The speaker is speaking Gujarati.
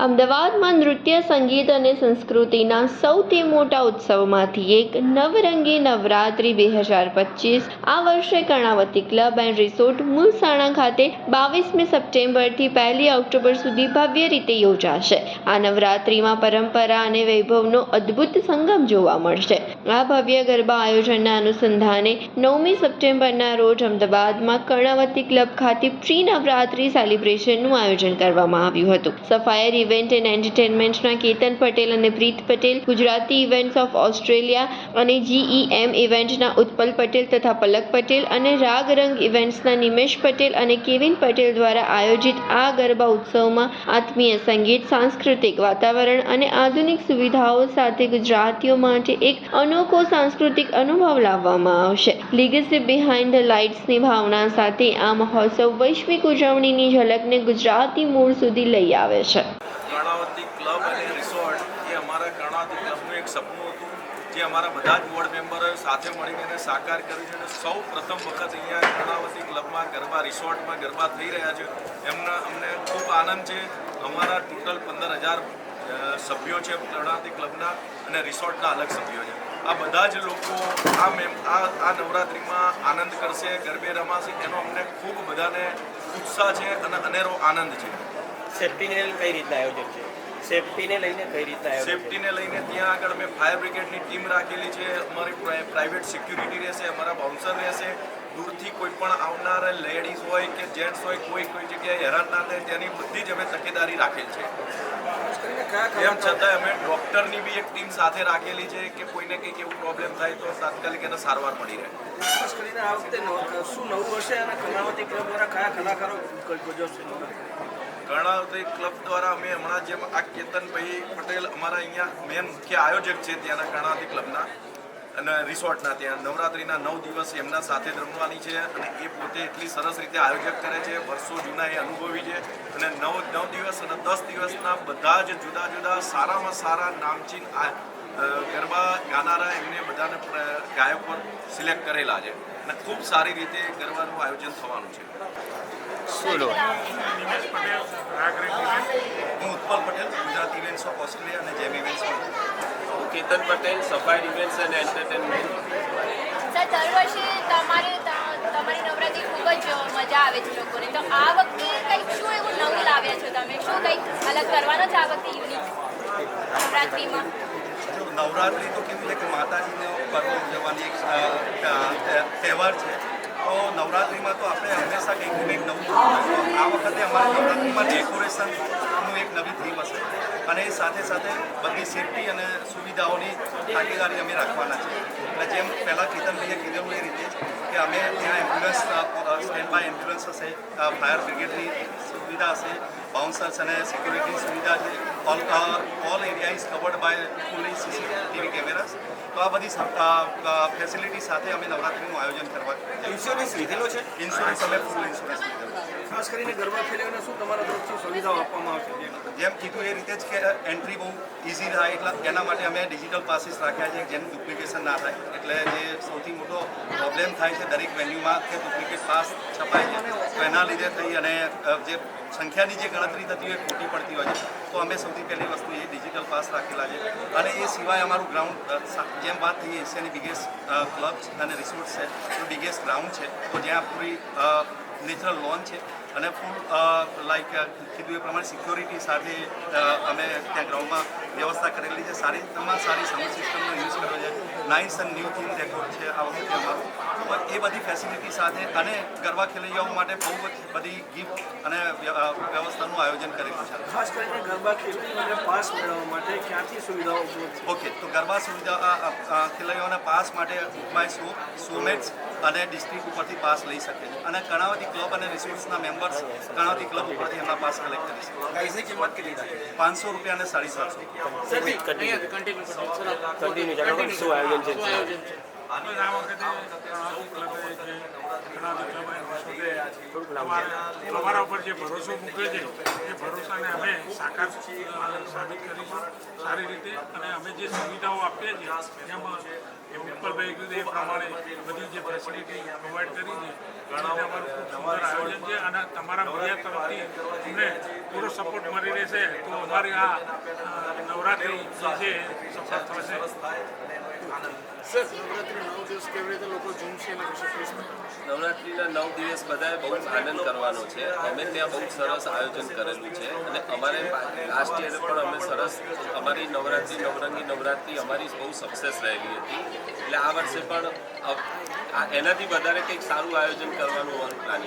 અમદાવાદમાં નૃત્ય, સંગીત અને સંસ્કૃતિના સૌથી મોટા ઉત્સવમાંથી એક નવરંગી નવરાત્રિ 2025 આ વર્ષે Karnavati club and resort Mulsana ખાતે 22મી સપ્ટેમ્બરથી 1 ઓક્ટોબર સુધી ભવ્ય રીતે યોજાશે. આ નવરાત્રિમાં પરંપરા અને વૈભવનો અદ્ભુત સંગમ જોવા મળશે. આ ભવ્ય ગરબા આયોજનના અનુસંધાને 9મી સપ્ટેમ્બરના રોજ અમદાવાદમાં કર્ણાવતી ક્લબ ખાતે પ્રી નવરાત્રિ સેલિબ્રેશનનું આયોજન કરવામાં આવ્યું હતું. સફાયર ઇવેન્ટ એન્ડ એન્ટરટેનમેન્ટના કેતન પટેલ અને Preet Patel, Gujarati events of Australia અને GEM ઇવેન્ટના ઉત્પલ પટેલ તથા પલક પટેલ અને રાગ રંગ ઇવેન્ટ્સના નિમેશ પટેલ અને કેવિન પટેલ દ્વારા આયોજિત આ ગરબા ઉત્સવમાં આત્મીય સંગીત, સાંસ્કૃતિક વાતાવરણ અને આધુનિક સુવિધાઓ સાથે ગુજરાતીઓ માટે એક અનોખો સાંસ્કૃતિક અનુભવ લાવવામાં આવશે. લીગસી બિહાઇન્ડ ધ લાઇટ્સની ભાવના સાથે આ મહોત્સવ વૈશ્વિક ઉજવણીની ઝલકને ગુજરાતી મૂળ સુધી લઈ આવે છે. કર્ણાવતી ક્લબ અને રિસોર્ટ એ અમારા કર્ણાવતી ક્લબનું એક સપનું હતું, જે અમારા બધા જ વોર્ડ મેમ્બરોએ સાથે મળીને એને સાકાર કર્યું છે. અને સૌ પ્રથમ વખત અહીંયા કર્ણાવતી ક્લબમાં ગરબા રિસોર્ટમાં ગરબા થઈ રહ્યા છે. અમને ખૂબ આનંદ છે. અમારા ટોટલ 15,000 સભ્યો છે કર્ણાવતી ક્લબના અને રિસોર્ટના અલગ સભ્યો છે. આ બધા જ લોકો આ નવરાત્રિમાં આનંદ કરશે, ગરબે રમાશે, એનો અમને ખૂબ બધાને ઉત્સાહ છે અને અનેરો આનંદ છે. સેફ્ટીને કઈ રીતના આયોજન છે? સેફ્ટીને લઈને કઈ રીતના આયોજન? સેફ્ટીને લઈને ત્યાં આગળ અમે ફાયર બ્રિગેડની ટીમ રાખેલી છે. અમારી પ્રાઇવેટ સિક્યુરિટી રહેશે, અમારા બાઉન્સર રહેશે. દૂરથી કોઈ પણ આવનાર લેડીઝ હોય કે જેન્ટ્સ હોય, કોઈ જગ્યાએ હેરાન ના થાય તેની બધી જ અમે તકેદારી રાખેલ છે. એમ છતાં અમે ડૉક્ટરની બી એક ટીમ સાથે રાખેલી છે કે કોઈને કંઈક એવું પ્રોબ્લેમ થાય તો તાત્કાલિક એને સારવાર મળી રહે. ખાસ કરીને આ વખતે શું નવું વર્ષે અને કર્ણાવતી ક્લબ દ્વારા કયા કલાકારો ગજવશે? કર્ણાવતી ક્લબ દ્વારા અમે હમણાં જેમ આ કેતનભાઈ પટેલ અમારા અહીંયા મેન મુખ્ય આયોજક છે ત્યાંના કર્ણાવતી ક્લબના અને રિસોર્ટના, ત્યાં નવરાત્રિના 9 દિવસ એમના સાથે જ રમવાની છે. અને એ પોતે એટલી સરસ રીતે આયોજક કરે છે, વર્ષો જૂના એ અનુભવી છે. અને 9 દિવસ અને 10 દિવસના બધા જ જુદા જુદા સારામાં સારા નામચીન ગરબા ગાનારા એમને બધાને ગાયકો સિલેક્ટ કરેલા છે. અને ખૂબ સારી રીતે ગરબાનું આયોજન થવાનું છે. નિમેશ પટેલ, રાગ રંગ ઇવેન્ટ. હું Utpal Patel, Gujarati events of Australia અને GEM events. Ketan Patel, sapphire events and entertainment. Sir, દર વર્ષે તમારી નવરાત્રી ખૂબ જ મજા આવે છે લોકોને, તો આ વખતે કંઈક શું એવું નવું લાવ્યા છો તમે? શું કંઈક અલગ કરવાનો છે આ વખતે યુનિક નવરાત્રિમાં? નવરાત્રિ તો કેવું છે કે માતાજીનો પર્વ ઉજવવાની એક તહેવાર છે. તો નવરાત્રિમાં તો આપણે હંમેશા કંઈક નવું. આ વખતે અમારા નવરાત્રિમાં ડેકોરેશનનું એક નવી થીમ હશે અને એ સાથે સાથે બધી સેફ્ટી અને સુવિધાઓની ભાગીદારી અમે રાખવાના છે. એટલે જેમ પહેલાં કેતનભાઈએ કીધેલું એ રીતે કે અમે ત્યાં એમ્બ્યુલન્સ, સ્ટેન્ડ બાય એમ્બ્યુલન્સ હશે, ફાયર બ્રિગેડની સુવિધા હશે, બાઉન્સર્સ અને સિક્યુરિટી સુવિધા છે. All area is covered by fully CCTV cameras. તો આ બધી ફેસિલિટી સાથે અમે નવરાત્રિનું આયોજન કરવા. ઇન્સ્યોરન્સ લીધેલો છે? ઇન્સ્યોરન્સ અમે ફૂલ ઇન્સ્યોરન્સ લીધેલો. ખાસ કરીને ગરબા ખેલાડીઓને શું તમારા તરફથી સુવિધાઓ આપવામાં આવશે? જેમ કીધું એ રીતે જ કે એન્ટ્રી બહુ ઇઝી થાય, એટલે એના માટે અમે ડિજિટલ પાસીસ રાખ્યા છે જેનું ડુપ્લિકેશન ના થાય. એટલે જે સૌથી મોટો પ્રોબ્લેમ થાય છે દરેક વેન્યુમાં કે ડુપ્લિકેટ પાસ છપાય છે, તો એના લીધે થઈ અને જે સંખ્યાની જે ગણતરી થતી હોય ખોટી પડતી હોય છે. તો અમે સૌથી પહેલી વસ્તુ એ ડિજિટલ પાસ રાખેલા છે. અને એ સિવાય અમારું ગ્રાઉન્ડ, જેમ વાત થઈ એશિયાની બિગેસ્ટ ક્લબ અને રિસોર્ટ છે, તો બિગેસ્ટ ગ્રાઉન્ડ છે. તો જ્યાં પૂરી નેચરલ લોન છે અને ફૂલ લાઈક કીધું એ પ્રમાણે સિક્યોરિટી સાથે અમે ત્યાં ગ્રાઉન્ડમાં વ્યવસ્થા કરેલી છે. સારી સાઉન્ડ સિસ્ટમનો યુઝ કર્યો છે. Nice and new theme decor છે આ વખતે અમારું. તો એ બધી ફેસિલિટી સાથે અને ગરબા ખેલૈયાઓ માટે બહુ બધી ગિફ્ટ અને વ્યવસ્થાનું આયોજન કરેલું છે. ખાસ કરીને ગરબા ખેલાડીઓને પાસ મેળવવા માટે ક્યાંથી સુવિધાઓ ઉપલબ્ધ છે? ઓકે, તો ગરબા સુવિધા ખેલૈયાઓના પાસ માટે બાય શોમેટ્સ અને ડિસ્ટ્રિક્ટ ઉપરથી પાસ લઈ શકે છે. અને કર્ણાવતી ક્લબ અને રિસોર્ટ્સના મેમ્બર્સ કર્ણાવતી ક્લબ ઉપરથી એમના પાસ કલેક્ટ કરી શકે. પ્રાઇસની કિંમત કેટલી થાય? 500 રૂપિયા અને 750. શું આયોજન છે? બસ આ વખતે પ્રણાલી ક્લબે જે પ્રણાલી ક્લબ એન્ડ રિસોર્ટે અમારા ઉપર જે ભરોસો મૂક્યો છે એ ભરોસાને અમે સાકાર સાબિત કરીશું સારી રીતે. અને અમે જે સુવિધાઓ આપીએ છીએ એમાં વિપલભાઈ કીધું એ પ્રમાણે બધી જે ફેસિલિટી પ્રોવાઈડ કરી છે એ રીતે અમારું ખૂબ સુંદર આયોજન છે. અને તમારા મીડિયા તરફથી અમને પૂરો સપોર્ટ મળી રહેશે તો અમારી આ નવરાત્રિ જે છે સફળ થશે. સર નવરાત્રી 9 દિવસ કેવી રીતે લોકો ઝૂમશે એના વિશે પ્લીઝ. નવરાત્રિના 9 દિવસ બધાએ બહુ આનંદ કરવાનો છે. અમે ત્યાં બહુ સરસ આયોજન કરેલું છે અને અમારે લાસ્ટ યરે પણ અમે સરસ અમારી નવરાત્રિ નવરંગી નવરાત્રિ અમારી બહુ સક્સેસ રહેલી હતી. એટલે આ વર્ષે પણ એનાથી વધારે કંઈક સારું આયોજન કરવાનું અમારું પ્લાનિંગ